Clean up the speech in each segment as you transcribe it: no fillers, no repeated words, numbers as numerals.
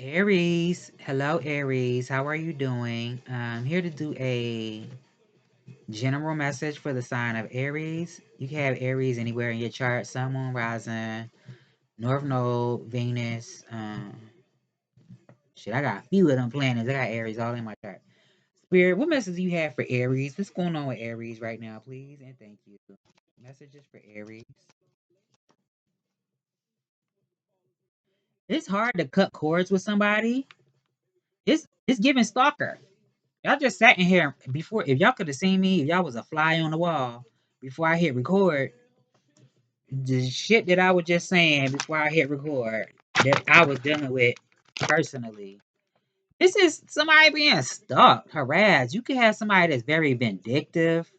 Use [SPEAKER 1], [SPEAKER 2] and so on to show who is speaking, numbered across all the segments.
[SPEAKER 1] Aries, hello Aries, how are you doing? I'm here to do a general message for the sign of Aries. You can have Aries anywhere in your chart, Sun, Moon, Rising, North Node, Venus. Shit, I got a few of them planets. I got Aries all in my chart. Spirit, what message do you have for Aries? What's going on with Aries right now, please? And thank you. Messages for Aries. It's hard to cut cords with somebody. It's giving stalker. Y'all just sat in here before. If y'all could have seen me, if y'all was a fly on the wall before I hit record, the shit that I was just saying before I hit record that I was dealing with personally. This is somebody being stalked, harassed. You can have somebody that's very vindictive,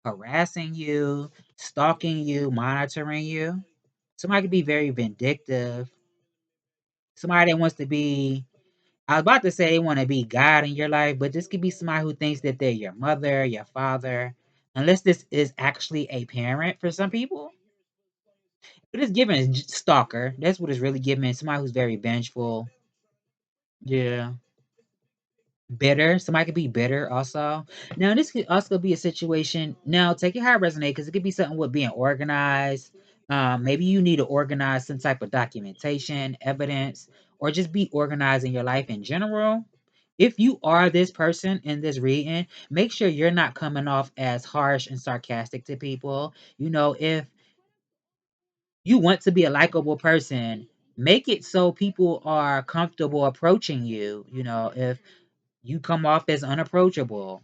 [SPEAKER 1] harassing you, stalking you, monitoring you. Somebody could be very vindictive. Somebody that wants to be, I was about to say they want to be God in your life, but this could be somebody who thinks that they're your mother, your father, unless this is actually a parent for some people. But it's giving stalker. That's what it's really giving. Somebody who's very vengeful. Yeah. Bitter. Somebody could be bitter also. Now, this could also be a situation. Now, take it how it resonates because it could be something with being organized. Maybe you need to organize some type of documentation, evidence, or just be organized in your life in general. If you are this person in this reading, make sure you're not coming off as harsh and sarcastic to people. If you want to be a likable person, make it so people are comfortable approaching you. If you come off as unapproachable.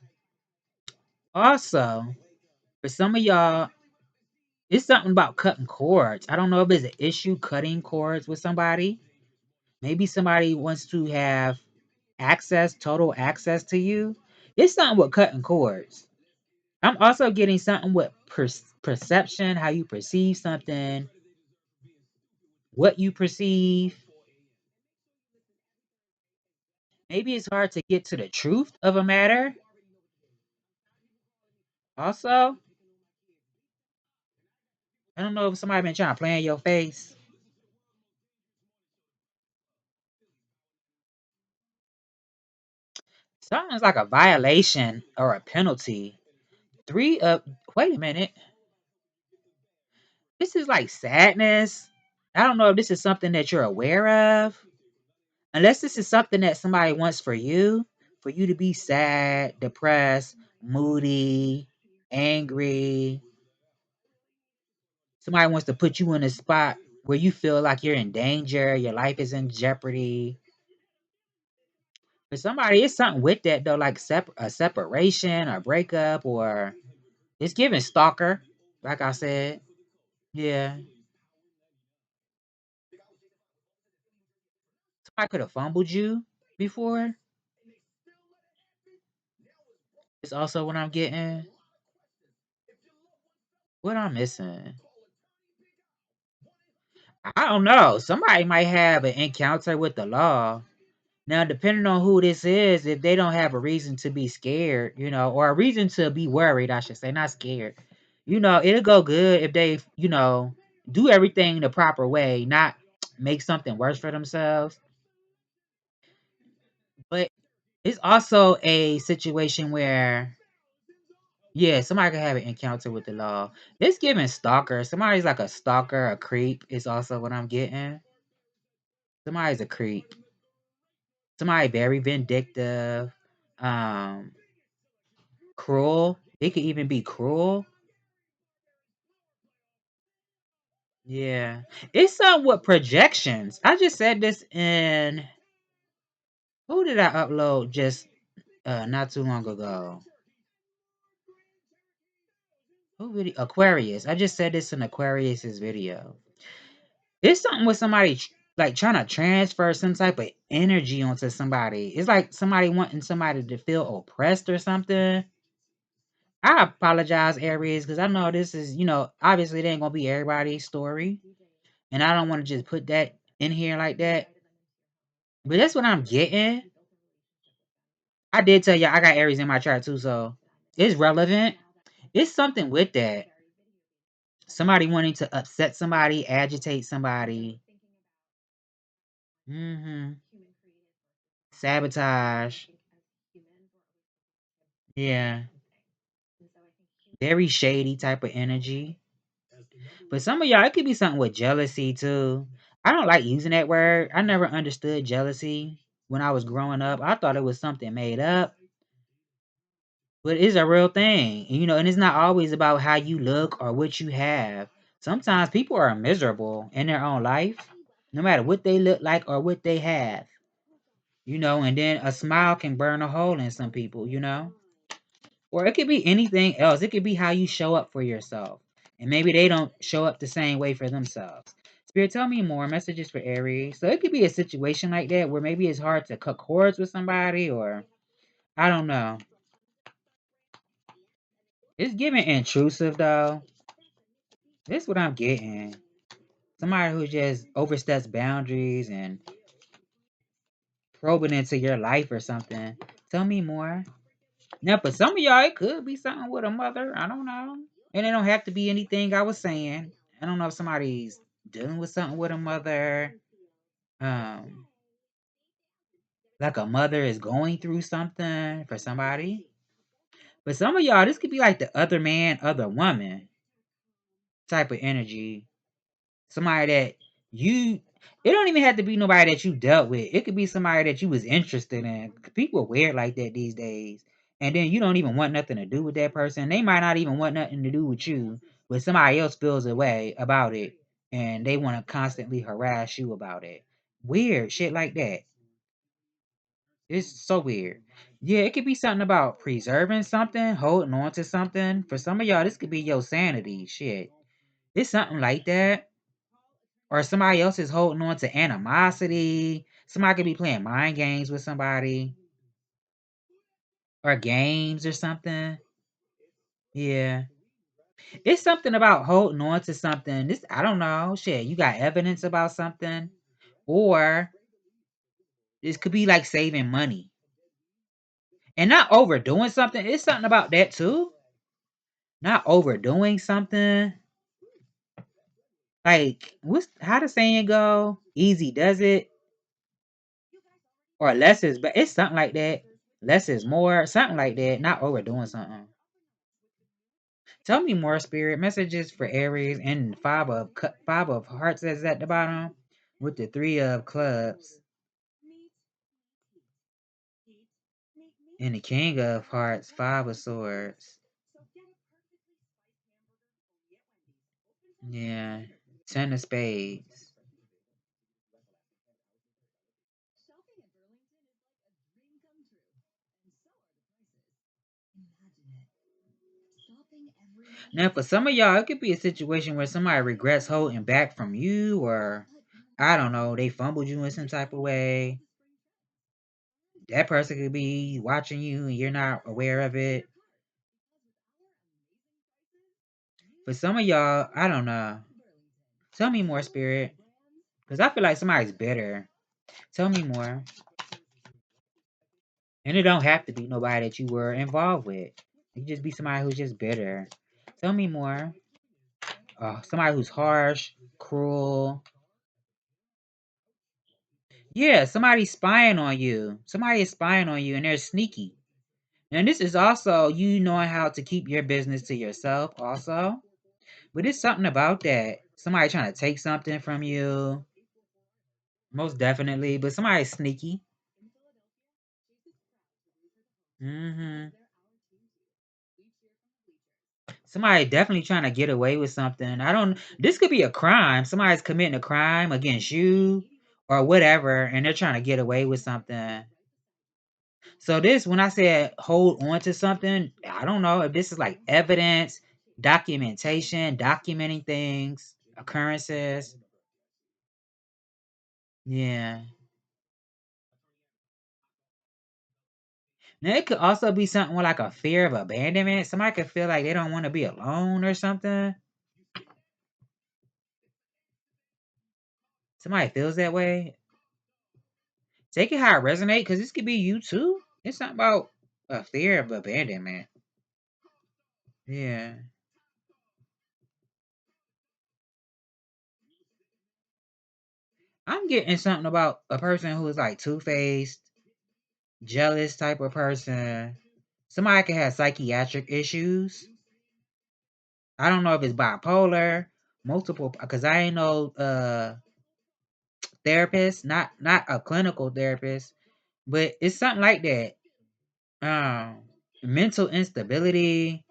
[SPEAKER 1] Also, for some of y'all, it's something about cutting cords. I don't know if it's an issue cutting cords with somebody. Maybe somebody wants to have total access to you. It's something with cutting cords. I'm also getting something with perception, how you perceive something, what you perceive. Maybe it's hard to get to the truth of a matter. Also, I don't know if somebody been trying to play in your face. Something's like a violation or a penalty. Three of Wait a minute. This is like sadness. I don't know if this is something that you're aware of. Unless this is something that somebody wants for you to be sad, depressed, moody, angry. Somebody wants to put you in a spot where you feel like you're in danger, your life is in jeopardy. For somebody, it's something with that though, like a separation or breakup, or it's giving stalker, like I said. Yeah. Somebody could have fumbled you before. It's also what I'm getting. What I'm missing. I don't know. Somebody might have an encounter with the law. Now, depending on who this is, if they don't have a reason to be scared, or a reason to be worried, I should say, not scared, it'll go good if they, do everything the proper way, not make something worse for themselves. But it's also a situation where, yeah, somebody could have an encounter with the law. It's giving stalker. Somebody's like a stalker, a creep, is also what I'm getting. Somebody's a creep. Somebody very vindictive, um, cruel. It could even be cruel. Yeah. It's something with projections. I just said this in who did I upload just not too long ago? Who video? Aquarius. I just said this in Aquarius's video. It's something with somebody like trying to transfer some type of energy onto somebody. It's like somebody wanting somebody to feel oppressed or something. I apologize, Aries, because I know this is, obviously it ain't gonna be everybody's story. And I don't want to just put that in here like that. But that's what I'm getting. I did tell you I got Aries in my chart too, so it's relevant. It's something with that. Somebody wanting to upset somebody, agitate somebody. Hmm sabotage. Yeah, very shady type of energy. But some of y'all, it could be something with jealousy too. I don't like using that word. I never understood jealousy when I was growing up. I thought it was something made up, but it's a real thing. And it's not always about how you look or what you have. Sometimes people are miserable in their own life, no matter what they look like or what they have. And then a smile can burn a hole in some people. Or it could be anything else. It could be how you show up for yourself. And maybe they don't show up the same way for themselves. Spirit, tell me more messages for Aries. So it could be a situation like that where maybe it's hard to cut cords with somebody, or I don't know. It's giving intrusive though. This is what I'm getting. Somebody who just oversteps boundaries and probing into your life or something. Tell me more. Now, for some of y'all, it could be something with a mother. I don't know. And it don't have to be anything I was saying. I don't know if somebody's dealing with something with a mother. Um, like a mother is going through something for somebody. But some of y'all, this could be like the other man, other woman type of energy. Somebody that you, it don't even have to be nobody that you dealt with. It could be somebody that you was interested in. People are weird like that these days. And then you don't even want nothing to do with that person. They might not even want nothing to do with you, but somebody else feels a way about it and they want to constantly harass you about it. Weird shit like that. It's so weird. Yeah, it could be something about preserving something, holding on to something. For some of y'all, this could be your sanity. Shit. It's something like that. Or somebody else is holding on to animosity. Somebody could be playing mind games with somebody. Or games or something. Yeah. It's something about holding on to something. This, I don't know. Shit, you got evidence about something. Or this could be like saving money. And not overdoing something. It's something about that too. Not overdoing something. Like, how the saying go? Easy does it. Or less is, but it's something like that. Less is more, something like that. Not overdoing something. Tell me more, spirit messages for Aries, and five of hearts is at the bottom with the three of clubs and the king of hearts, five of swords. Yeah, 10 of spades. Now, for some of y'all, it could be a situation where somebody regrets holding back from you, or I don't know, they fumbled you in some type of way. That person could be watching you and you're not aware of it. For some of y'all, I don't know. Tell me more, spirit. Because I feel like somebody's bitter. Tell me more. And it don't have to be nobody that you were involved with. It could just be somebody who's just bitter. Tell me more. Somebody who's harsh, cruel. Yeah, somebody's spying on you. Somebody is spying on you and they're sneaky. And this is also you knowing how to keep your business to yourself also. But it's something about that. Somebody trying to take something from you. Most definitely. But somebody's sneaky. Mm-hmm. Somebody definitely trying to get away with something. This could be a crime. Somebody's committing a crime against you or whatever, and they're trying to get away with something. So when I said hold on to something, I don't know if this is like evidence, documentation, documenting things, occurrences. Yeah. Now it could also be something like a fear of abandonment. Somebody could feel like they don't want to be alone or something. Somebody feels that way. Take it how it resonates, because this could be you too. It's something about a fear of abandonment. Yeah. I'm getting something about a person who is like two-faced. jealous type of person. Somebody can have psychiatric issues. I don't know if it's bipolar, multiple, because I ain't no therapist, not a clinical therapist, but it's something like that. Mental instability.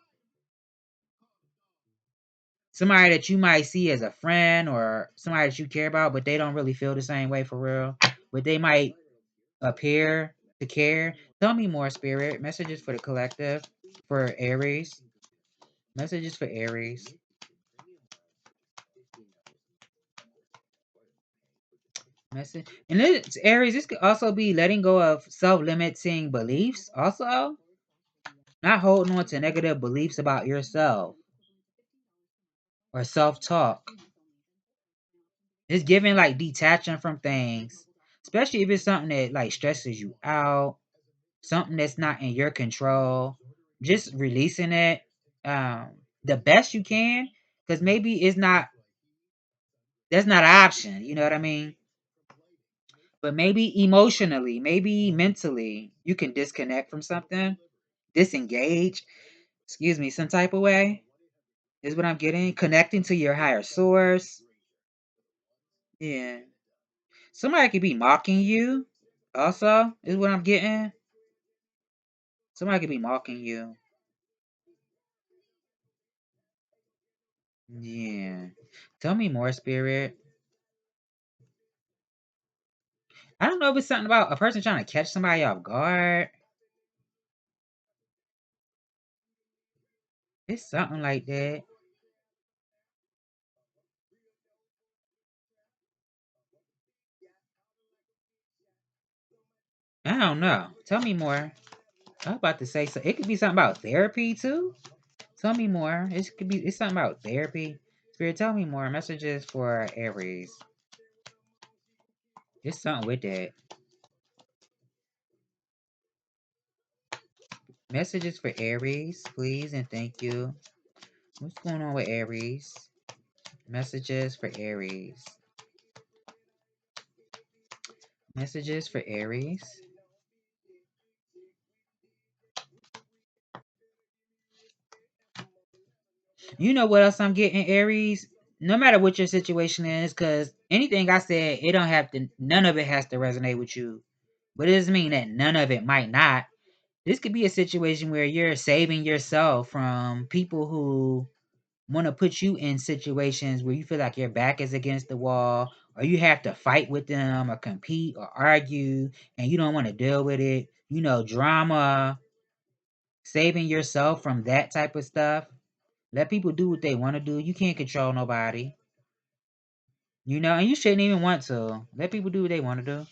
[SPEAKER 1] Somebody that you might see as a friend or somebody that you care about, but they don't really feel the same way for real. But they might appear to care. Tell me more, Spirit. Messages for the collective, for Aries. Messages for Aries. Message. And this Aries, this could also be letting go of self-limiting beliefs. Also, not holding on to negative beliefs about yourself or self-talk. It's giving like detaching from things, especially if it's something that like stresses you out, something that's not in your control. Just releasing it um, the best you can, because maybe it's not that's not an option. You know what I mean? But maybe emotionally, maybe mentally, you can disconnect from something, disengage. Excuse me, some type of way is what I'm getting. Connecting to your higher source. Yeah. Somebody could be mocking you. Also, is what I'm getting. Somebody could be mocking you. Yeah. Tell me more, Spirit. I don't know if it's something about a person trying to catch somebody off guard. It's something like that. I don't know. Tell me more. I'm about to say so. It could be something about therapy too. Tell me more. It's something about therapy. Spirit, tell me more. Messages for Aries. It's something with that. Messages for Aries, please and thank you. What's going on with Aries? Messages for Aries. Messages for Aries. You know what else I'm getting, Aries? No matter what your situation is, because anything I said, it don't have to, none of it has to resonate with you. But it doesn't mean that none of it might not. This could be a situation where you're saving yourself from people who want to put you in situations where you feel like your back is against the wall, or you have to fight with them or compete or argue, and you don't want to deal with it. You know, drama, saving yourself from that type of stuff. Let people do what they want to do. You can't control nobody. You know, and you shouldn't even want to. Let people do what they want to do.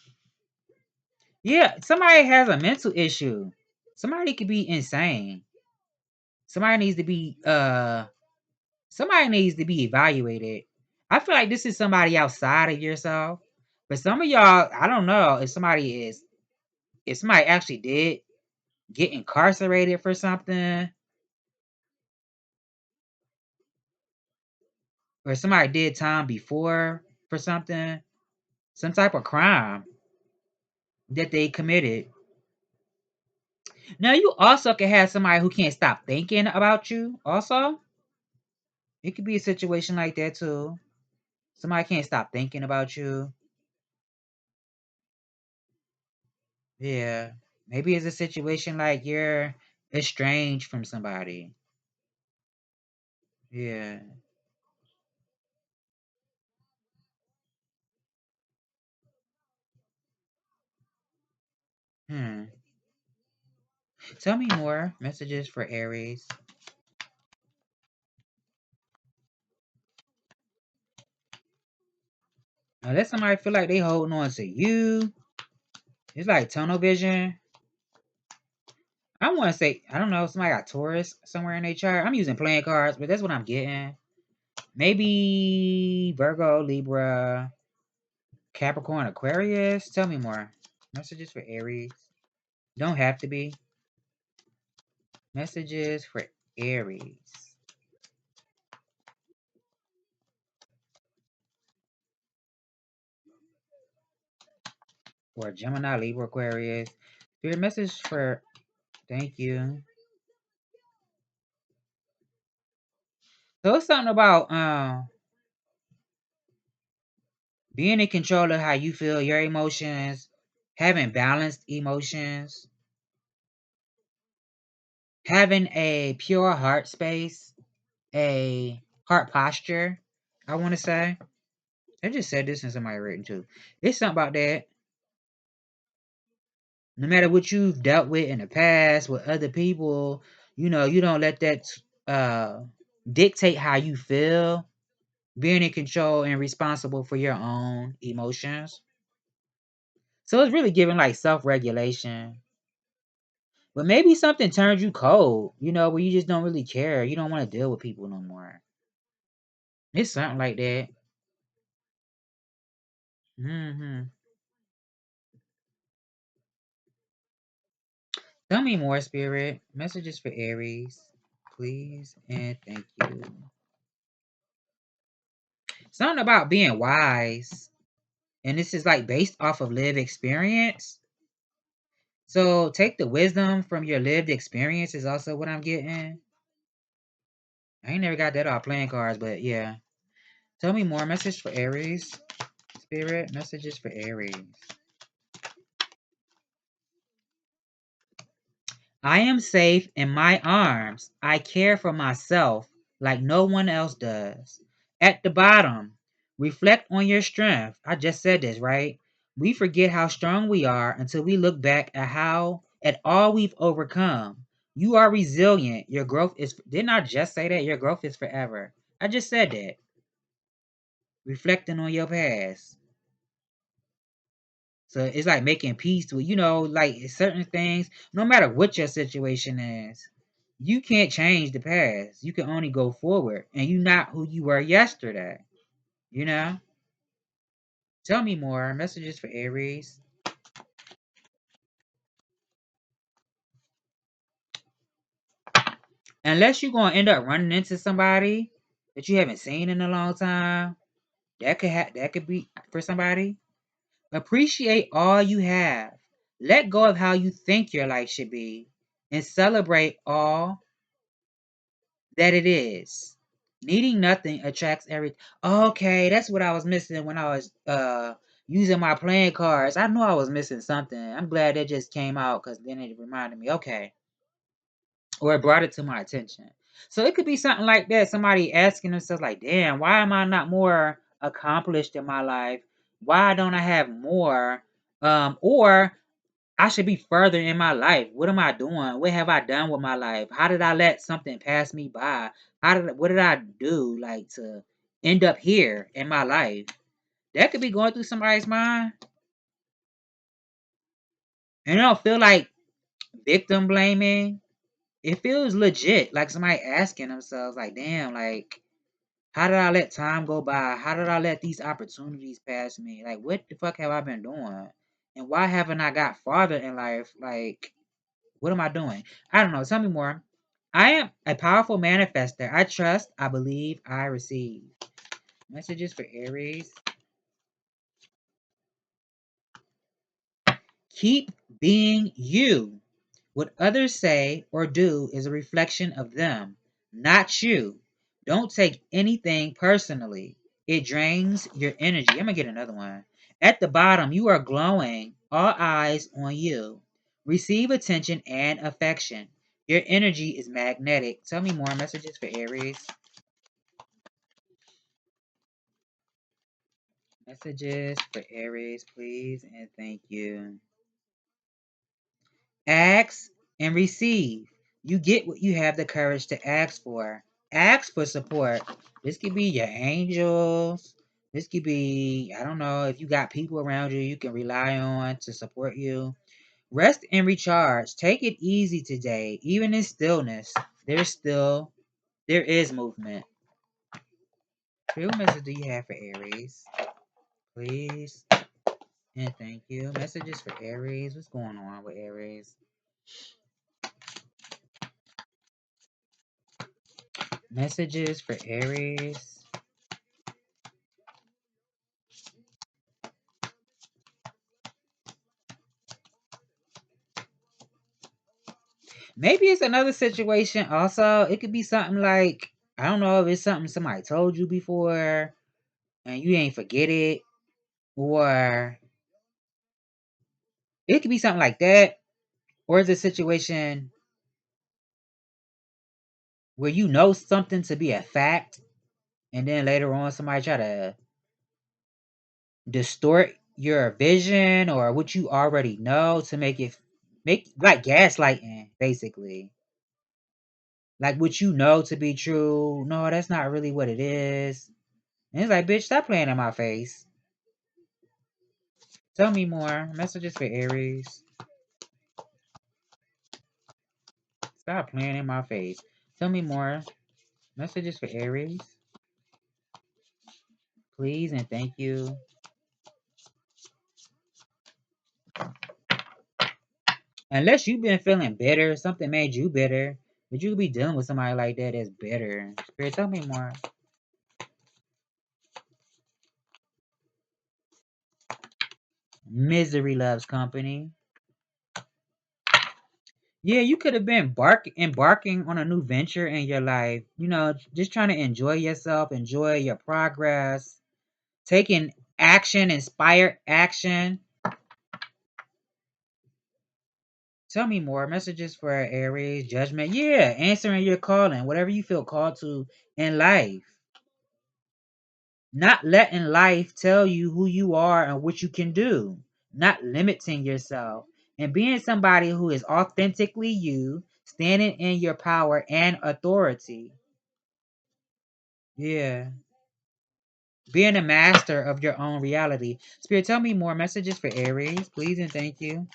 [SPEAKER 1] Yeah, somebody has a mental issue. Somebody could be insane. Somebody needs to be somebody needs to be evaluated. I feel like this is somebody outside of yourself. But some of y'all, I don't know if somebody actually did get incarcerated for something, or somebody did time before for something, some type of crime that they committed. Now you also can have somebody who can't stop thinking about you. Also, it could be a situation like that too. Somebody can't stop thinking about you. Yeah. Maybe it's a situation like you're estranged from somebody. Yeah. Hmm. Tell me more. Messages for Aries. Now let somebody feel like they holding on to you. It's like tunnel vision. I want to say, I don't know, somebody got Taurus somewhere in their chart. I'm using playing cards, but that's what I'm getting. Maybe Virgo, Libra, Capricorn, Aquarius. Tell me more. Messages for Aries. Don't have to be. Messages for Aries. Or Gemini, Libra, Aquarius. Spirit message for, thank you. So it's something about being in control of how you feel, your emotions, having balanced emotions, having a pure heart space, a heart posture, I want to say. I just said this in somebody written too. It's something about that. No matter what you've dealt with in the past with other people, you know, you don't let that dictate how you feel. Being in control and responsible for your own emotions. So it's really giving like self-regulation. But maybe something turns you cold, you know, where you just don't really care. You don't want to deal with people no more. It's something like that. Mm-hmm. Tell me more, Spirit. Messages for Aries, please, and thank you. Something about being wise. And this is like based off of lived experience. So take the wisdom from your lived experience is also what I'm getting. I ain't never got that off playing cards, but yeah. Tell me more. Message for Aries. Spirit, messages for Aries. I am safe in my arms. I care for myself like no one else does. At the bottom, reflect on your strength. I just said this, right? We forget how strong we are until we look back at all we've overcome. You are resilient. Your growth is, didn't I just say that? Your growth is forever. I just said that. Reflecting on your past. So it's like making peace with, you know, like certain things, no matter what your situation is, you can't change the past. You can only go forward. And you're not who you were yesterday. You know? Tell me more. Messages for Aries. Unless you're gonna end up running into somebody that you haven't seen in a long time, that could be for somebody. Appreciate all you have. Let go of how you think your life should be and celebrate all that it is. Needing nothing attracts everything. Okay, that's what I was missing when I was using my playing cards. I knew I was missing something. I'm glad that just came out because then it reminded me, okay. Or it brought it to my attention. So it could be something like that. Somebody asking themselves, like, damn, why am I not more accomplished in my life? Why don't I have more? Or I should be further in my life. What am I doing? What have I done with my life? How did I let something pass me by? What did I do like to end up here in my life? That could be going through somebody's mind. And it don't feel like victim blaming. It feels legit, like somebody asking themselves, like, damn, like, how did I let time go by? How did I let these opportunities pass me? Like, what the fuck have I been doing? And why haven't I got farther in life? Like, what am I doing? I don't know. Tell me more. I am a powerful manifester. I trust, I believe, I receive. Messages for Aries. Keep being you. What others say or do is a reflection of them, not you. Don't take anything personally. It drains your energy. I'm going to get another one. At the bottom, you are glowing. All eyes on you. Receive attention and affection. Your energy is magnetic. Tell me more. Messages for Aries. Messages for Aries, please, and thank you. Ask and receive. You get what you have the courage to ask for. Ask for support. This could be your angels. This could be, I don't know, if you got people around you you can rely on to support you. Rest and recharge. Take it easy today. Even in stillness, there is movement. What message do you have for Aries? Please. And thank you. Messages for Aries. What's going on with Aries? Messages for Aries. Maybe it's another situation also. It could be something like, I don't know if it's something somebody told you before and you ain't forget it. Or it could be something like that. Or it's a situation where you know something to be a fact, and then later on somebody try to distort your vision or what you already know to make like gaslighting, basically. Like what you know to be true. No, that's not really what it is. And it's like, bitch, stop playing in my face. Tell me more. Messages for Aries. Stop playing in my face. Tell me more. Messages for Aries. Please and thank you. Unless you've been feeling bitter, something made you bitter. But you could be dealing with somebody like that that's bitter. Spirit, tell me more. Misery loves company. Yeah, you could have been embarking on a new venture in your life. You know, just trying to enjoy yourself, enjoy your progress, taking action, inspired action. Tell me more. Messages for Aries, judgment. Yeah, answering your calling, whatever you feel called to in life. Not letting life tell you who you are and what you can do. Not limiting yourself. And being somebody who is authentically you, standing in your power and authority. Yeah. Being a master of your own reality. Spirit, tell me more. Messages for Aries, please and thank you.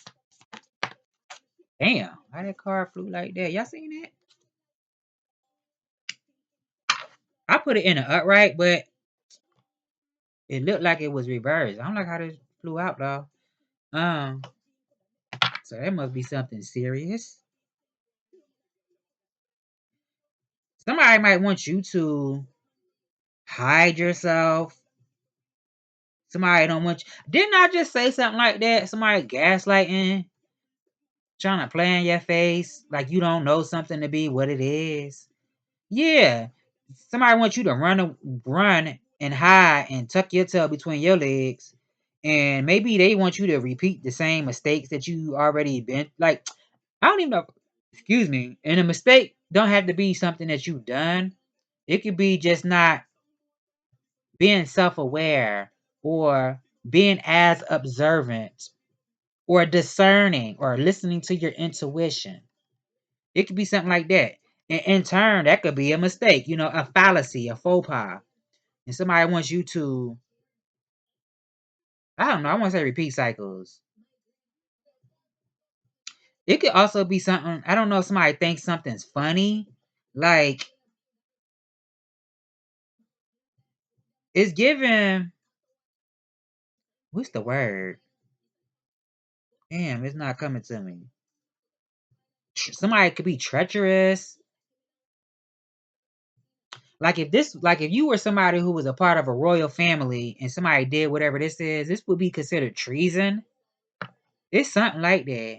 [SPEAKER 1] Damn, why that card flew like that? Y'all seen that? I put it in the upright, but it looked like it was reversed. I don't like how this flew out though. Um, so that must be something serious. Somebody might want you to hide yourself. Somebody don't want you. Didn't I just say something like that? Somebody gaslighting, trying to play in your face like you don't know something to be what it is. Yeah. Somebody wants you to run and hide and tuck your tail between your legs. And maybe they want you to repeat the same mistakes that you already been like. I don't even know. Excuse me. And a mistake don't have to be something that you've done. It could be just not being self-aware or being as observant or discerning or listening to your intuition. It could be something like that. And in turn, that could be a mistake, a fallacy, a faux pas. And somebody wants you to, I don't know, I want to say repeat cycles. It could also be something, I don't know if somebody thinks something's funny. Like, it's given, what's the word? Damn, it's not coming to me. Somebody could be treacherous. Like if you were somebody who was a part of a royal family and somebody did whatever this is, this would be considered treason. It's something like that.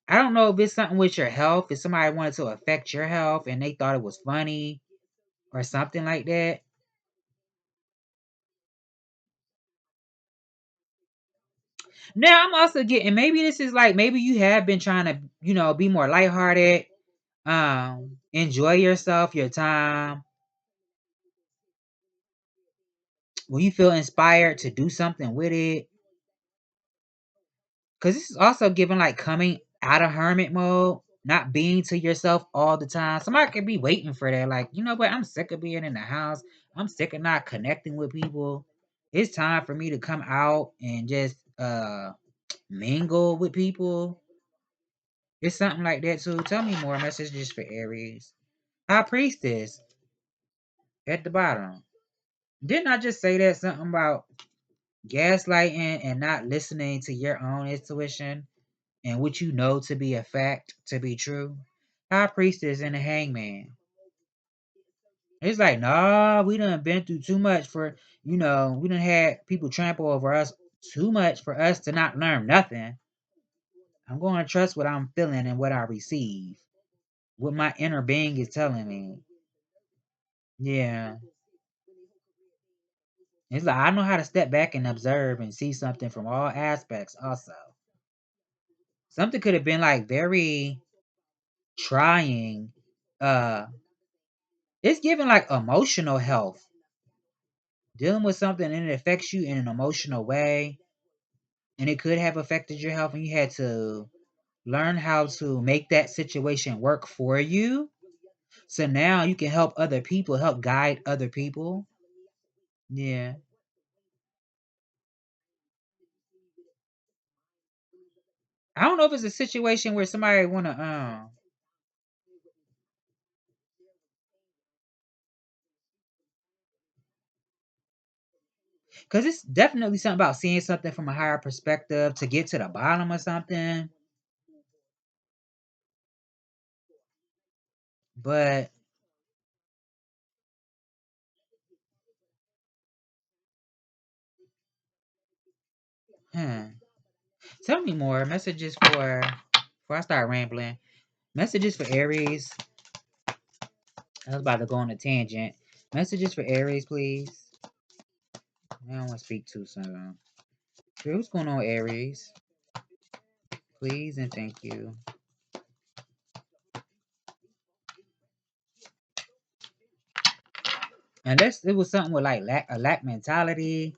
[SPEAKER 1] I don't know if it's something with your health, if somebody wanted to affect your health and they thought it was funny or something like that. Now I'm also getting, maybe this is like, maybe you have been trying to, be more lighthearted, enjoy yourself, your time. When you feel inspired to do something with it. Because this is also giving like coming out of hermit mode, not being to yourself all the time. Somebody could be waiting for that. Like, you know what? I'm sick of being in the house. I'm sick of not connecting with people. It's time for me to come out and just mingle with people. It's something like that too. Tell me more. Messages for Aries. High Priestess at the bottom. Didn't I just say that something about gaslighting and not listening to your own intuition? And what you know to be a fact, to be true. High Priestess and the Hangman. It's like, nah, we done been through too much for, we done had people trample over us too much for us to not learn nothing. I'm going to trust what I'm feeling and what I receive. What my inner being is telling me. Yeah. It's like I know how to step back and observe and see something from all aspects also. Something could have been like very trying. It's giving like emotional health. Dealing with something and it affects you in an emotional way. And it could have affected your health and you had to learn how to make that situation work for you. So now you can help other people, help guide other people. Yeah. I don't know if it's a situation where somebody wanna because it's definitely something about seeing something from a higher perspective to get to the bottom of something. But hmm. Tell me more. Messages for before I start rambling. Messages for Aries. I was about to go on a tangent. Messages for Aries, please. I don't want to speak too soon. Okay, what's going on, Aries? Please and thank you. Unless it was something with like a lack mentality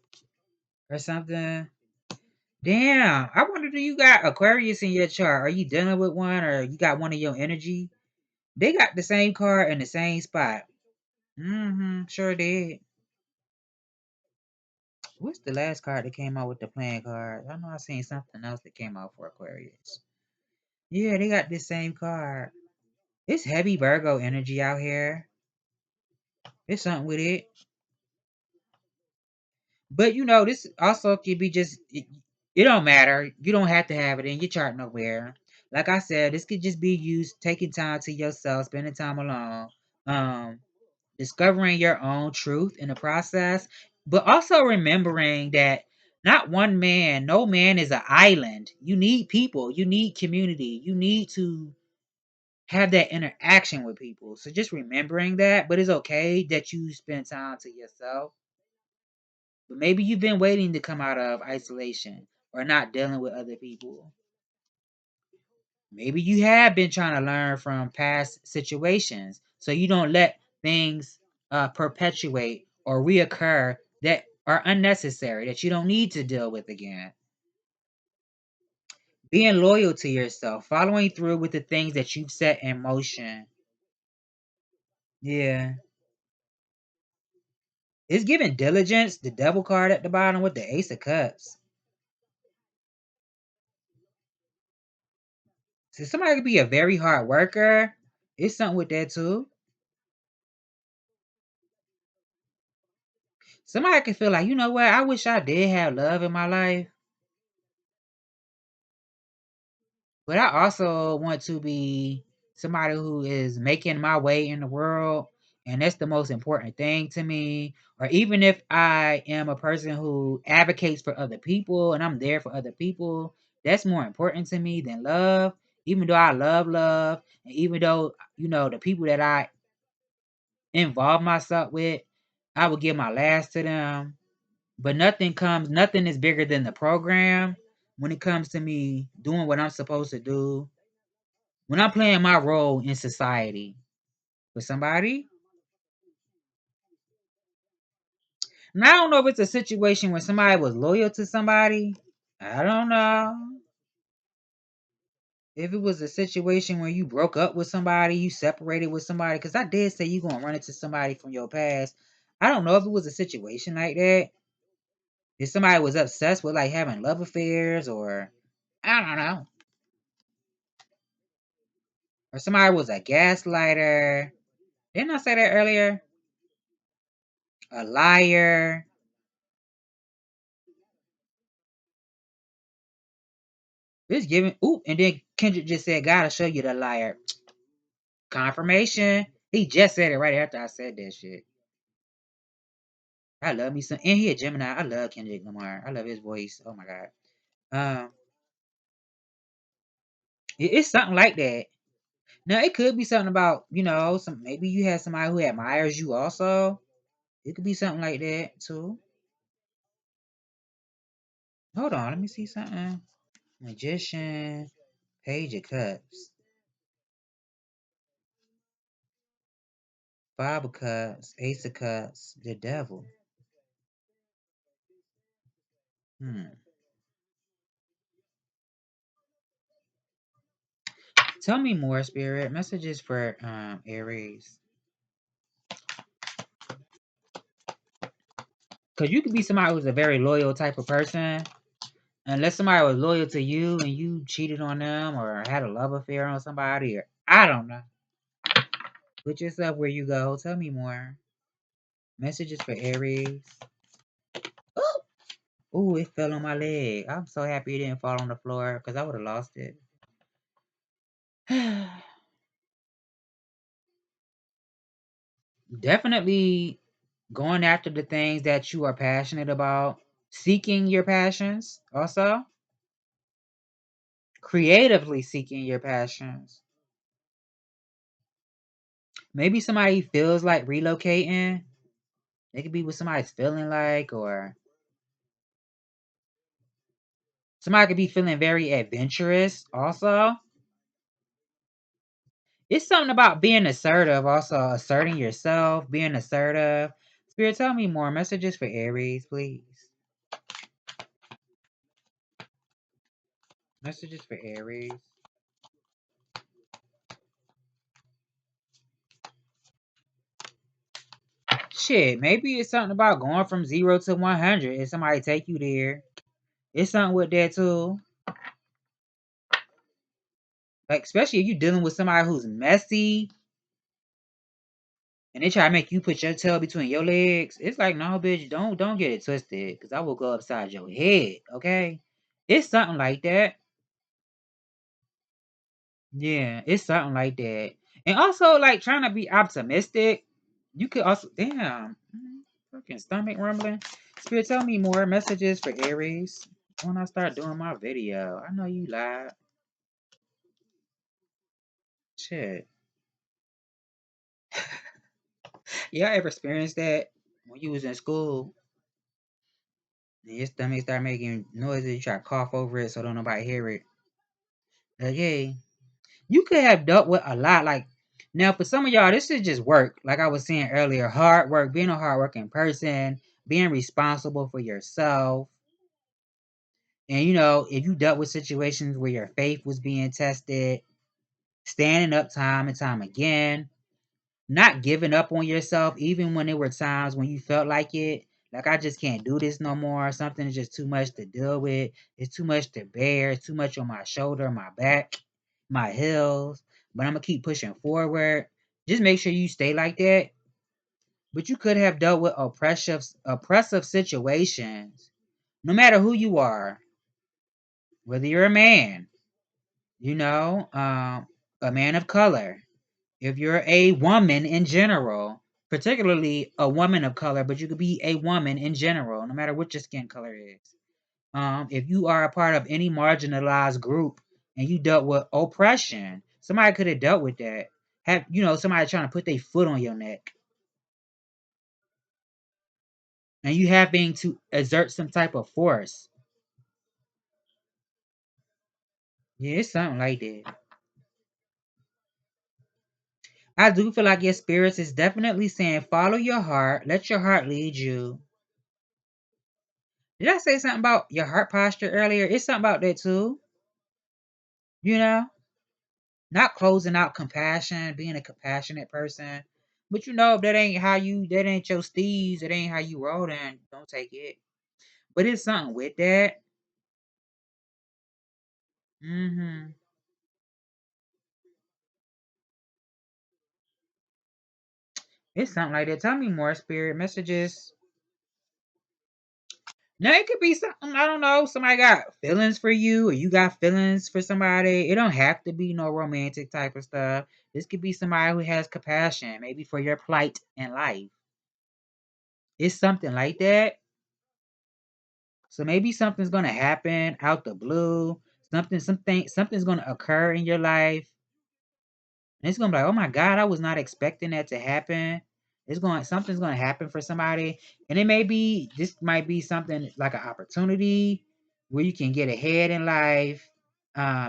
[SPEAKER 1] or something. Damn, I wonder, do you got Aquarius in your chart? Are you dealing with one or you got one of your energy? They got the same card in the same spot. Mm-hmm, sure did. What's the last card that came out with the playing card? I know I seen something else that came out for Aquarius. Yeah, they got this same card. It's heavy Virgo energy out here. It's something with it. But you know, this also could be just it don't matter. You don't have to have it in your chart nowhere. Like I said, this could just be used taking time to yourself, spending time alone, um, discovering your own truth in the process, but also remembering that not one man, no man is an island. You need people, you need community, you need to have that interaction with people. So just remembering that, but it's okay that you spend time to yourself. But maybe you've been waiting to come out of isolation or not dealing with other people. Maybe you have been trying to learn from past situations so you don't let things perpetuate or reoccur that are unnecessary, that you don't need to deal with again. Being loyal to yourself, following through with the things that you've set in motion. Yeah. It's giving diligence, the devil card at the bottom with the ace of cups. So somebody could be a very hard worker. It's something with that too. Somebody can feel like, you know what, I wish I did have love in my life. But I also want to be somebody who is making my way in the world. And that's the most important thing to me. Or even if I am a person who advocates for other people and I'm there for other people, that's more important to me than love. Even though I love love, and even though, you know, the people that I involve myself with, I would give my last to them. But nothing is bigger than the program when it comes to me doing what I'm supposed to do. When I'm playing my role in society with somebody. Now I don't know if it's a situation where somebody was loyal to somebody. I don't know. If it was a situation where you broke up with somebody, you separated with somebody, because I did say you gonna run into somebody from your past. I don't know if it was a situation like that. If somebody was obsessed with like having love affairs or I don't know. Or somebody was a gaslighter. Didn't I say that earlier? A liar. It's giving. Ooh, and then Kendrick just said, "Gotta show you the liar." Confirmation. He just said it right after I said that shit. I love me some. And he a Gemini. I love Kendrick Lamar. I love his voice. Oh my God. It's something like that. Now it could be something about, some, maybe you have somebody who admires you also. It could be something like that too. Hold on, let me see something. Magician, Page of Cups, Five of Cups, Ace of Cups, the Devil. Tell me more, Spirit. Messages for Aries. Because you could be somebody who's a very loyal type of person. Unless somebody was loyal to you and you cheated on them or had a love affair on somebody, or I don't know. Put yourself where you go. Tell me more. Messages for Aries. Oh, ooh, it fell on my leg. I'm so happy it didn't fall on the floor because I would have lost it. Definitely going after the things that you are passionate about. Seeking your passions also. Creatively seeking your passions. Maybe somebody feels like relocating. It could be what somebody's feeling like, or somebody could be feeling very adventurous also. It's something about being assertive, also asserting yourself, being assertive. Spirit, tell me more. Messages for Aries, please. Messages for Aries. Shit, maybe it's something about going from 0 to 100. If somebody take you there, it's something with that too. Like, especially if you're dealing with somebody who's messy and they try to make you put your tail between your legs. It's like, no, bitch, don't get it twisted, because I will go upside your head, okay? It's something like that. Yeah, it's something like that. And also, like, trying to be optimistic. You could also, damn, fucking stomach rumbling. Spirit, tell me more. Messages for Aries when I start doing my video. I know you lied. Shit. Y'all ever experienced that when you was in school and your stomach start making noises, you try to cough over it so don't nobody hear it? Okay. You could have dealt with a lot. Like, now for some of y'all, this is just work. Like I was saying earlier, hard work, being a hardworking person, being responsible for yourself. And if you dealt with situations where your faith was being tested, standing up time and time again, not giving up on yourself, even when there were times when you felt like it. Like, I just can't do this no more. Something is just too much to deal with. It's too much to bear. It's too much on my shoulder, my back, my heels. But I'm going to keep pushing forward. Just make sure you stay like that. But you could have dealt with oppressive situations, no matter who you are, whether you're a man, a man of color, if you're a woman in general, particularly a woman of color, but you could be a woman in general, no matter what your skin color is. If you are a part of any marginalized group and you dealt with oppression, somebody could have dealt with that. Have somebody trying to put their foot on your neck, and you having to exert some type of force. Yeah, it's something like that. I do feel like your spirits is definitely saying follow your heart, let your heart lead you. Did I say something about your heart posture earlier? It's something about that too. You know, not closing out compassion, being a compassionate person. But if that ain't that ain't your steez, that ain't how you roll, then don't take it. But it's something with that. Mm-hmm. It's something like that. Tell me more, spirit messages. Now it could be something, I don't know, somebody got feelings for you or you got feelings for somebody. It don't have to be no romantic type of stuff. This could be somebody who has compassion, maybe for your plight in life. It's something like that. So maybe something's gonna happen out the blue. Something's gonna occur in your life. And it's gonna be like, oh my God, I was not expecting that to happen. Something's gonna happen for somebody. And this might be something like an opportunity where you can get ahead in life.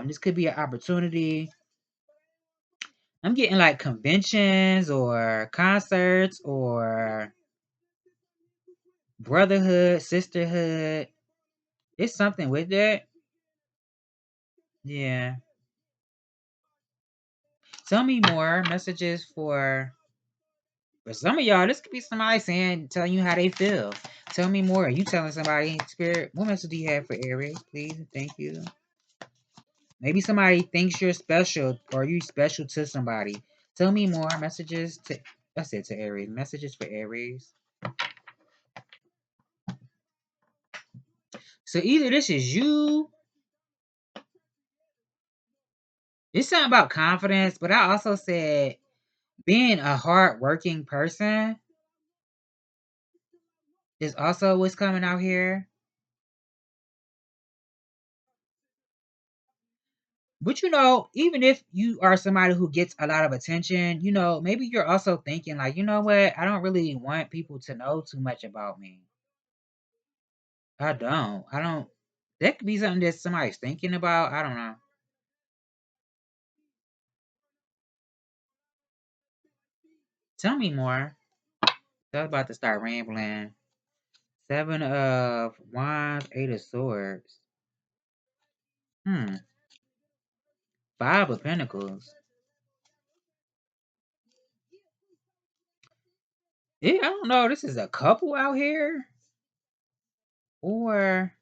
[SPEAKER 1] This could be an opportunity. I'm getting like conventions or concerts or brotherhood, sisterhood. It's something with that. Yeah. Tell me more messages for some of y'all. This could be somebody telling you how they feel. Tell me more. You telling somebody, Spirit, what message do you have for Aries, please? Thank you. Maybe somebody thinks you're special or you special to somebody. Tell me more messages to that's it to Aries. Messages for Aries. So either this is you. It's something about confidence, but I also said being a hard-working person is also what's coming out here. But even if you are somebody who gets a lot of attention, maybe you're also thinking like, you know what? I don't really want people to know too much about me. I don't. I don't. That could be something that somebody's thinking about. I don't know. Tell me more. I was about to start rambling. 7 of Wands, 8 of Swords. 5 of Pentacles. Yeah, I don't know. This is a couple out here, or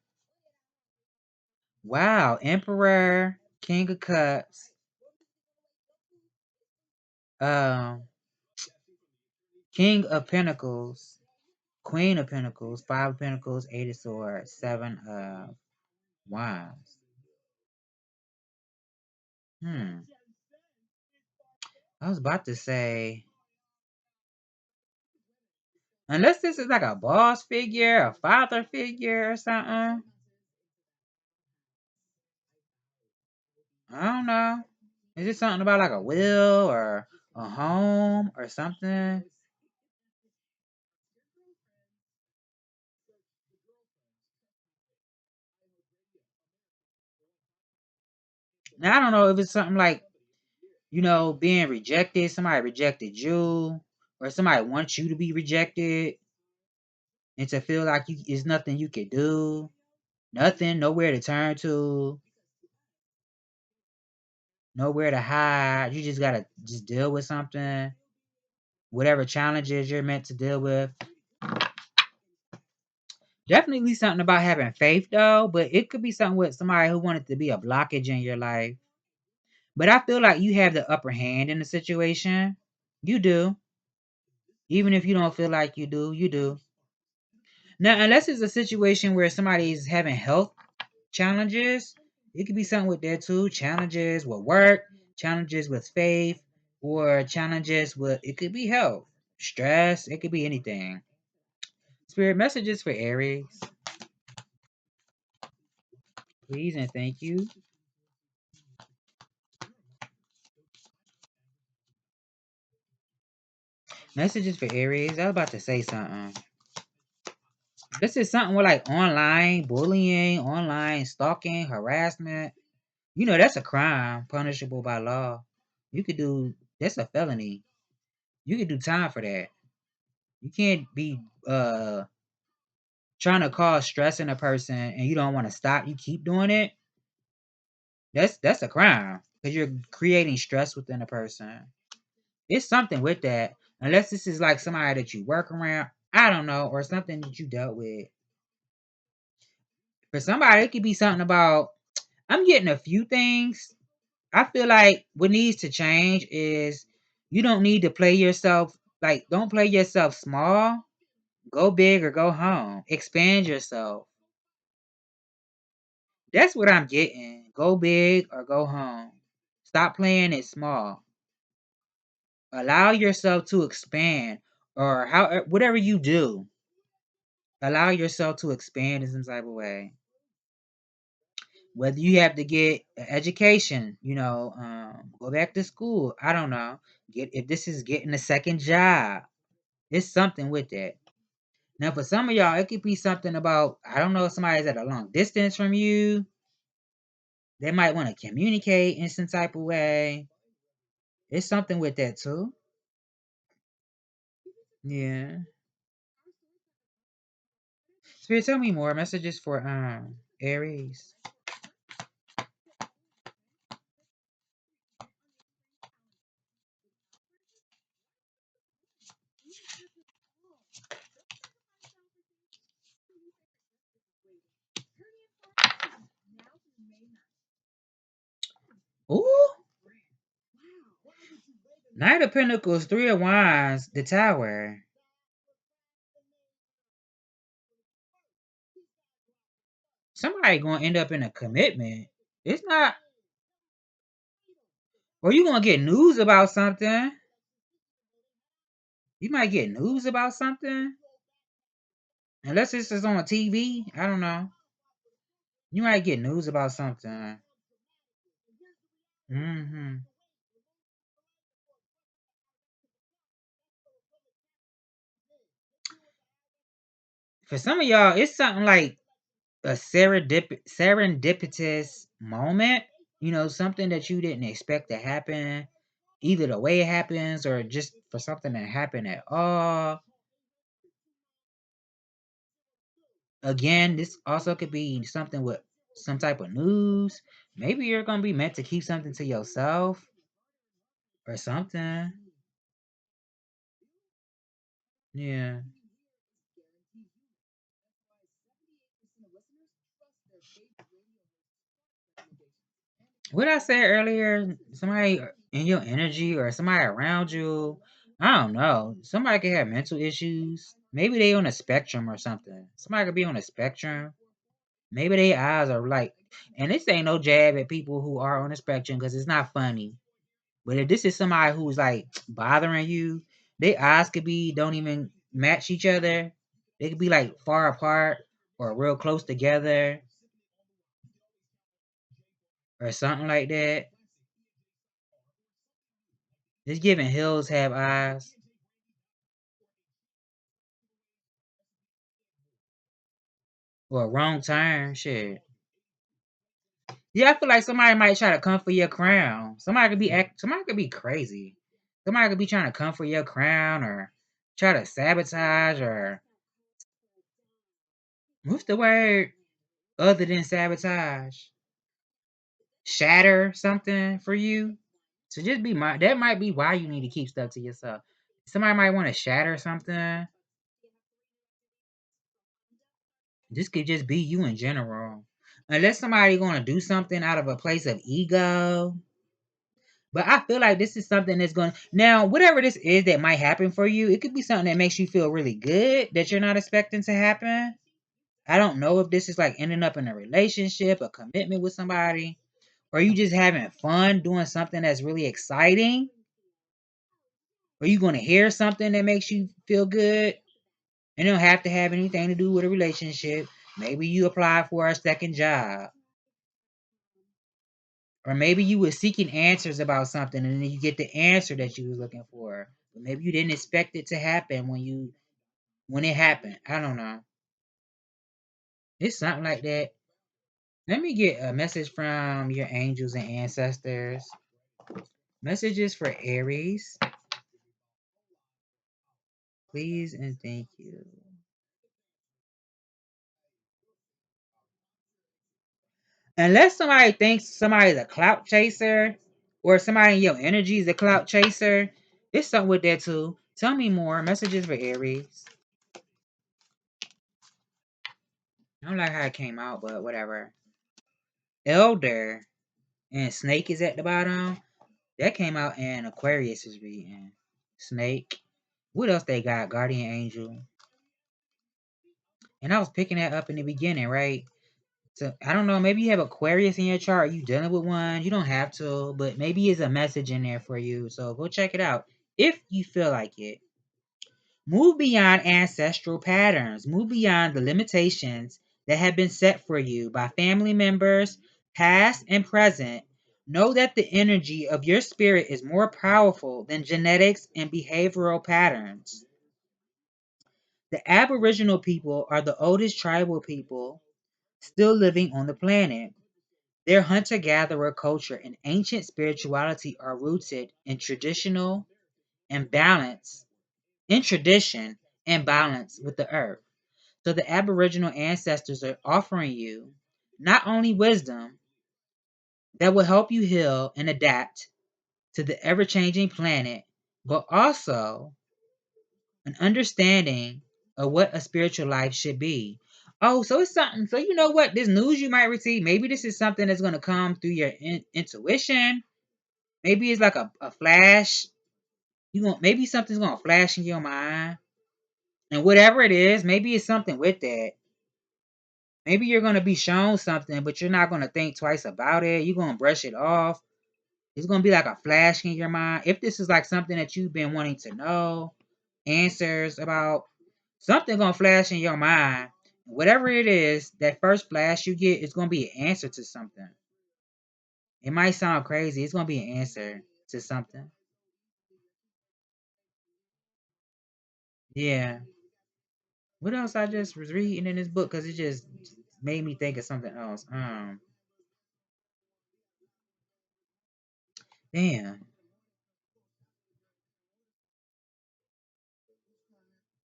[SPEAKER 1] wow, Emperor, King of Cups, um, King of Pentacles, Queen of Pentacles, 5 of Pentacles, 8 of Swords, 7 of Wands. I was about to say, unless this is like a boss figure, a father figure, or something. I don't know. Is it something about like a will or a home or something? Now I don't know if it's something like, being rejected. Somebody rejected you, or somebody wants you to be rejected, and to feel like it's nothing you can do, nothing, nowhere to turn to, nowhere to hide. You just gotta just deal with something, whatever challenges you're meant to deal with. Definitely something about having faith though, but it could be something with somebody who wanted to be a blockage in your life. But I feel like you have the upper hand in the situation. You do. Even if you don't feel like you do, you do. Now, unless it's a situation where somebody is having health challenges, it could be something with that too. Challenges with work, challenges with faith, or challenges with, it could be health, stress, it could be anything. Spirit messages for Aries, please and thank you. Messages for Aries. I was about to say something. This is something with like online bullying, online stalking, harassment. That's a crime punishable by law. That's a felony. You could do time for that. You can't be trying to cause stress in a person and you don't want to stop. You keep doing it. That's a crime because you're creating stress within a person. It's something with that. Unless this is like somebody that you work around, I don't know, or something that you dealt with. For somebody, it could be something about, I'm getting a few things. I feel like what needs to change is you don't need to play yourself, like, don't play yourself small. Go big or go home. Expand yourself. That's what I'm getting. Go big or go home. Stop playing it small. Allow yourself to expand, or whatever you do. Allow yourself to expand in some type of way. Whether you have to get an education, go back to school. I don't know. If this is getting a second job, it's something with that. Now, for some of y'all, it could be something about, I don't know, if somebody's at a long distance from you. They might want to communicate in some type of way. It's something with that too. Yeah. Spirit, tell me more messages for Aries. Ooh. Knight of Pentacles, Three of Wands, the Tower. Somebody gonna end up in a commitment. It's not, or you gonna get news about something. You might get news about something. Unless it's just on TV. I don't know. You might get news about something. Mm-hmm. For some of y'all, it's something like a serendipitous moment. Something that you didn't expect to happen. Either the way it happens or just for something to happen at all. Again, this also could be something with some type of news. Maybe you're going to be meant to keep something to yourself or something. Yeah. What I said earlier, somebody in your energy or somebody around you, I don't know. Somebody could have mental issues. Maybe they on a spectrum or something. Somebody could be on a spectrum. Maybe their eyes are like, and this ain't no jab at people who are on the spectrum because it's not funny. But if this is somebody who's like bothering you, their eyes could be don't even match each other. They could be like far apart or real close together or something like that. Just giving hills have eyes or a wrong turn. Shit. Yeah, I feel like somebody might try to come for your crown. Somebody could be crazy. Somebody could be trying to come for your crown or try to sabotage or what's the word other than sabotage? Shatter something for you. So just be that might be why you need to keep stuff to yourself. Somebody might want to shatter something. This could just be you in general. Unless somebody gonna do something out of a place of ego. But I feel like this is something that's going to now, whatever this is that might happen for you, it could be something that makes you feel really good that you're not expecting to happen. I don't know if this is like ending up in a relationship, a commitment with somebody, or you just having fun doing something that's really exciting. Or you going to hear something that makes you feel good. And it don't have to have anything to do with a relationship. Maybe you apply for a second job. Or maybe you were seeking answers about something and then you get the answer that you was looking for. But maybe you didn't expect it to happen when it happened. I don't know. It's something like that. Let me get a message from your angels and ancestors. Messages for Aries. Please and thank you. Unless somebody thinks somebody's a clout chaser or somebody in your energy is a clout chaser, it's something with that too. Tell me more. Messages for Aries. I don't like how it came out, but whatever. Elder and Snake is at the bottom. That came out in Aquarius is reading. Snake. What else they got? Guardian Angel. And I was picking that up in the beginning, right? So I don't know. Maybe you have Aquarius in your chart. Are you dealing with one? You don't have to, but maybe it's a message in there for you. So go check it out if you feel like it. Move beyond ancestral patterns. Move beyond the limitations that have been set for you by family members, past and present. Know that the energy of your spirit is more powerful than genetics and behavioral patterns. The Aboriginal people are the oldest tribal people still living on the planet. Their hunter gatherer culture and ancient spirituality are rooted in and balance, tradition and balance with the earth. So the Aboriginal ancestors are offering you not only wisdom that will help you heal and adapt to the ever changing planet, but also an understanding of what a spiritual life should be. Oh, so it's something. So you know what? This news you might receive, maybe this is something that's going to come through your intuition. Maybe it's like a flash. Maybe something's going to flash in your mind. And whatever it is, maybe it's something with that. Maybe you're going to be shown something, but you're not going to think twice about it. You're going to brush it off. It's going to be like a flash in your mind. If this is like something that you've been wanting to know, answers about, something going to flash in your mind. Whatever it is, that first flash you get is going to be an answer to something. It might sound crazy. It's going to be an answer to something. Yeah. What else I just was reading in this book? Because it just made me think of something else. Damn.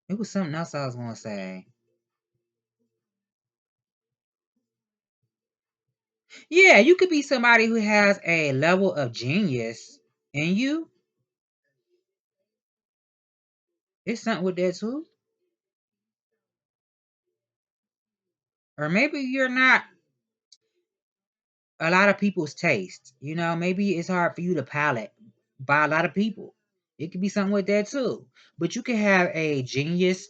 [SPEAKER 1] It was something else I was going to say. Yeah, you could be somebody who has a level of genius in you. It's something with that too. Or maybe you're not a lot of people's taste. Maybe it's hard for you to palate by a lot of people. It could be something with that too. But you can have a genius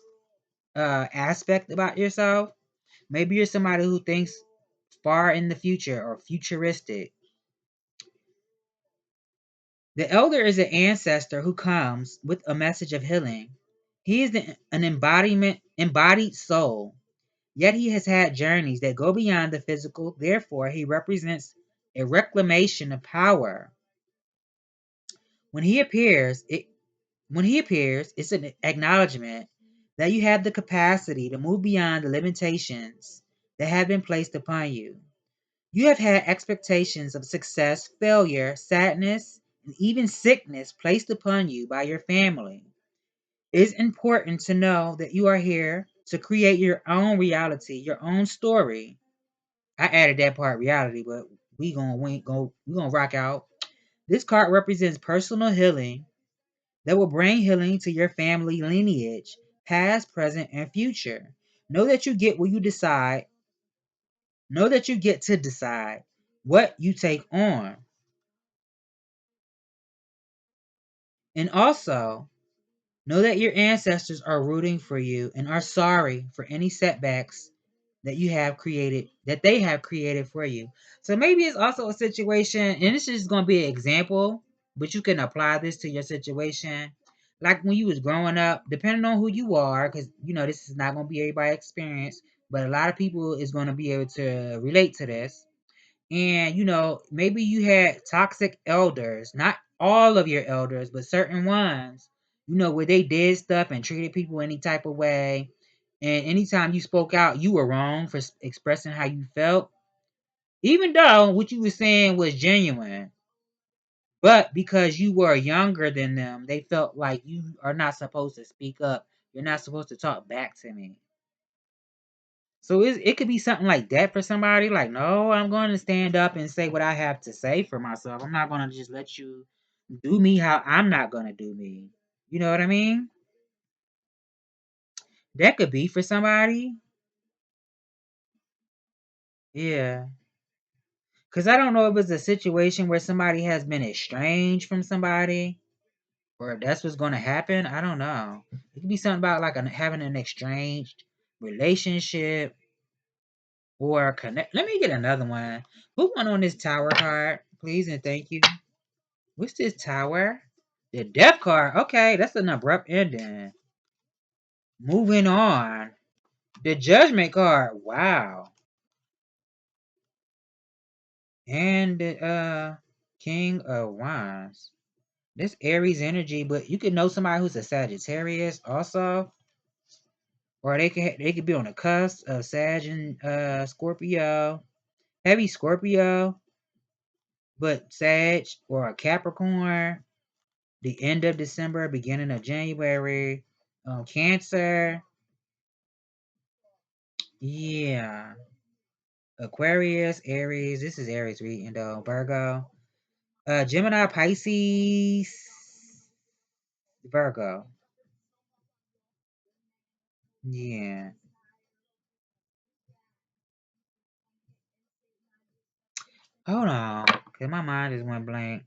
[SPEAKER 1] aspect about yourself. Maybe you're somebody who thinks far in the future or futuristic. The elder is an ancestor who comes with a message of healing. He is an embodied soul. Yet he has had journeys that go beyond the physical. Therefore, he represents a reclamation of power. When he appears, it's an acknowledgement that you have the capacity to move beyond the limitations that have been placed upon you. You have had expectations of success, failure, sadness, and even sickness placed upon you by your family. It is important to know that you are here to create your own reality, your own story. I added that part reality, but we gonna rock out. This card represents personal healing that will bring healing to your family lineage, past, present, and future. Know that you get what you decide. Know that you get to decide what you take on. And also, know that your ancestors are rooting for you and are sorry for any setbacks that they have created for you. So maybe it's also a situation, and this is going to be an example, but you can apply this to your situation. Like when you was growing up, depending on who you are, because this is not going to be everybody's experience, but a lot of people is going to be able to relate to this. And maybe you had toxic elders, not all of your elders, but certain ones, where they did stuff and treated people any type of way. And anytime you spoke out, you were wrong for expressing how you felt, even though what you were saying was genuine. But because you were younger than them, they felt like you are not supposed to speak up. You're not supposed to talk back to me. So it could be something like that for somebody. Like, no, I'm going to stand up and say what I have to say for myself. I'm not going to just let you do me how I'm not going to do me. You know what I mean? That could be for somebody. Yeah. Because I don't know if it's a situation where somebody has been estranged from somebody or if that's what's going to happen. I don't know. It could be something about like having an estranged relationship or connect. Let me get another one. Put one on this tower card, please, and thank you. What's this tower? The death card. Okay, that's an abrupt ending. Moving on. The Judgment card. Wow. And the King of Wands. This Aries energy, but you could know somebody who's a Sagittarius also. Or they could be on the cusp of Sag and Scorpio. Heavy Scorpio, but Sag or a Capricorn. The end of December, beginning of January. Cancer. Yeah. Aquarius, Aries. This is Aries reading though. Virgo. Gemini, Pisces, Virgo. Yeah. Hold on. Cause my mind just went blank.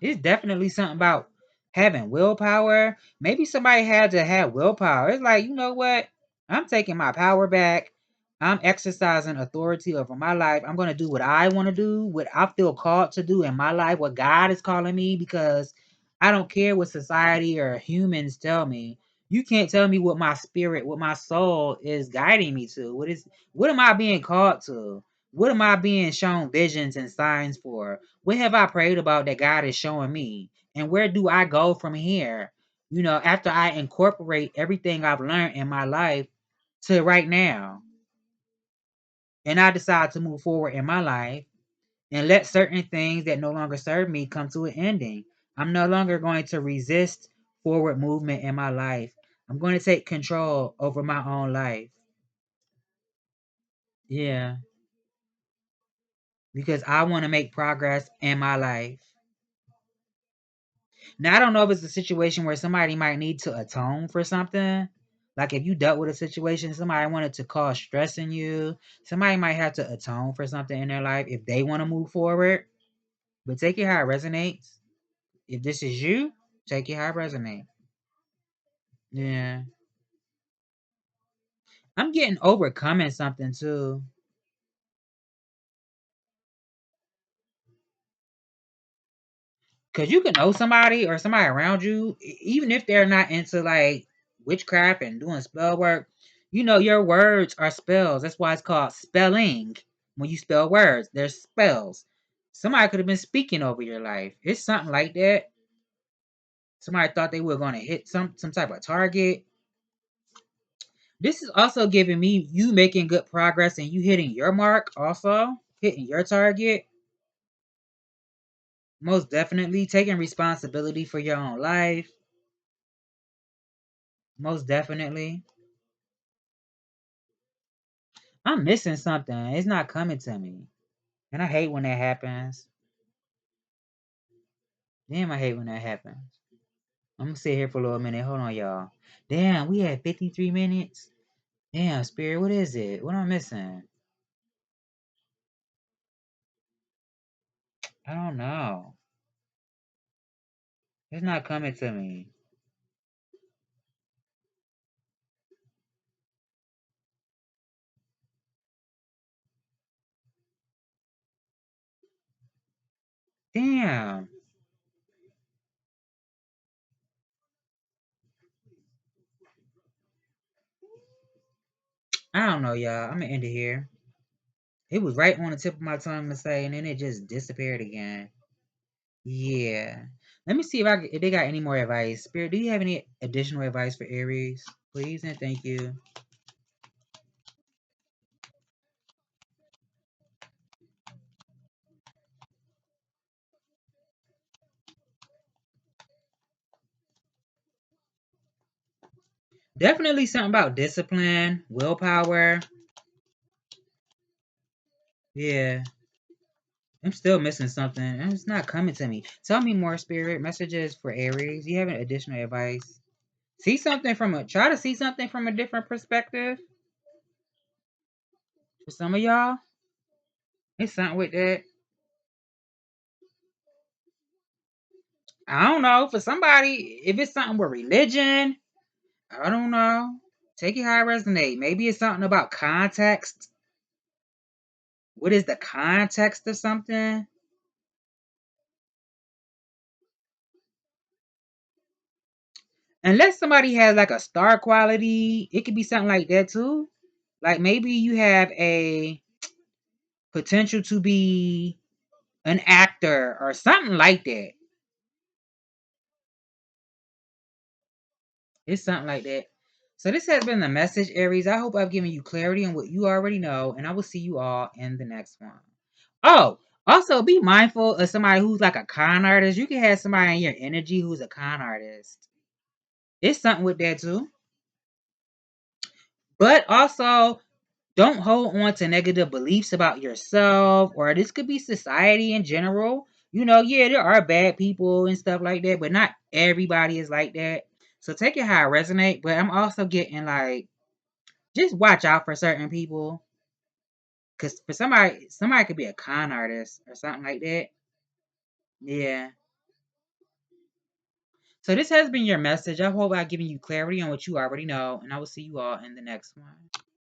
[SPEAKER 1] It's definitely something about having willpower. Maybe somebody had to have willpower. It's like, you know what? I'm taking my power back. I'm exercising authority over my life. I'm going to do what I want to do, what I feel called to do in my life, what God is calling me, because I don't care what society or humans tell me. You can't tell me what my spirit, what my soul is guiding me to. What am I being called to? What am I being shown visions and signs for? What have I prayed about that God is showing me? And where do I go from here? After I incorporate everything I've learned in my life to right now, and I decide to move forward in my life and let certain things that no longer serve me come to an ending. I'm no longer going to resist forward movement in my life. I'm going to take control over my own life. Yeah, because I want to make progress in my life. Now, I don't know if it's a situation where somebody might need to atone for something. Like if you dealt with a situation, somebody wanted to cause stress in you, somebody might have to atone for something in their life if they want to move forward. But take it how it resonates. If this is you, take it how it resonates. Yeah. I'm getting overcoming something too. Cause you can know somebody or somebody around you, even if they're not into like witchcraft and doing spell work, your words are spells. That's why it's called spelling. When you spell words, there's spells. Somebody could have been speaking over your life. It's something like that. Somebody thought they were going to hit some type of target. This is also giving me you making good progress and you hitting your mark, also hitting your target. Most definitely taking responsibility for your own life. Most definitely. I'm missing something. It's not coming to me. And I hate when that happens. Damn, I hate when that happens. I'm gonna sit here for a little minute. Hold on, y'all. Damn, we had 53 minutes. Damn, Spirit, what is it? What am I missing? I don't know. It's not coming to me. Damn. I don't know, y'all. I'm gonna end it here. It was right on the tip of my tongue to say, and then it just disappeared again. Yeah. Let me see if they got any more advice. Spirit, do you have any additional advice for Aries? Please and thank you. Definitely something about discipline, willpower. Yeah. I'm still missing something. And it's not coming to me. Tell me more, Spirit. Messages for Aries. You have an additional advice? Try to see something from a different perspective. For some of y'all, it's something with that. I don't know. For somebody, if it's something with religion, I don't know. Take it how it resonates. Maybe it's something about context. What is the context of something? Unless somebody has like a star quality, it could be something like that too. Like maybe you have a potential to be an actor or something like that. It's something like that. So this has been the message, Aries. I hope I've given you clarity on what you already know, and I will see you all in the next one. Oh, also be mindful of somebody who's like a con artist. You can have somebody in your energy who's a con artist. It's something with that too. But also, don't hold on to negative beliefs about yourself, or this could be society in general. You know, yeah, there are bad people and stuff like that, but not everybody is like that. So take it how it resonate. But I'm also getting like, just watch out for certain people. Cause for somebody could be a con artist or something like that. Yeah. So this has been your message. I hope I've given you clarity on what you already know, and I will see you all in the next one.